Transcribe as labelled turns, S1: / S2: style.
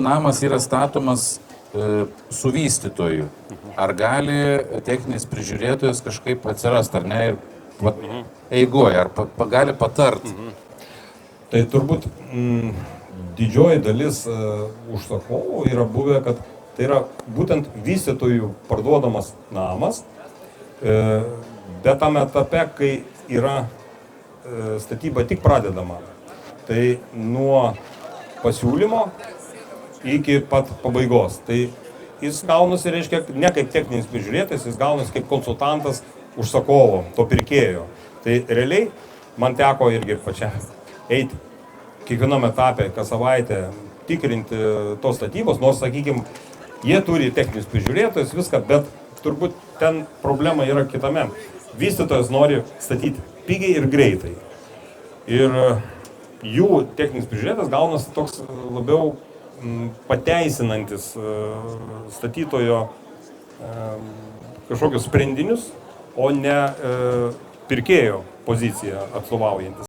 S1: Namas yra statomas su vystytoju. Ar gali techninis prižiūrėtojas kažkaip atsirasti, ar ne, ir eigoje, ar gali patart?
S2: Tai turbūt didžioji dalis užsakovų yra buvę, kad tai yra būtent vystytojų parduodamas namas, bet tame etape, kai yra statyba tik pradedama, tai nuo pasiūlymo iki pat pabaigos. Tai jis gaunasi, reiškia, ne kaip techninis prižiūrėtojas, jis gaunasi kaip konsultantas užsakovo, to pirkėjo. Tai realiai man teko irgi pačiam eiti kiekvienam etapė, kas savaitę tikrinti tos statybos, nors, sakykime, jie turi techninius prižiūrėtojus, viską, bet turbūt ten problema yra kitame. Vystytojas nori statyti pigiai ir greitai. Ir jų techninis prižiūrėtojas gaunasi toks labiau pateisinantis statytojo kažkokius sprendinius, o ne pirkėjo poziciją atstovaujantis.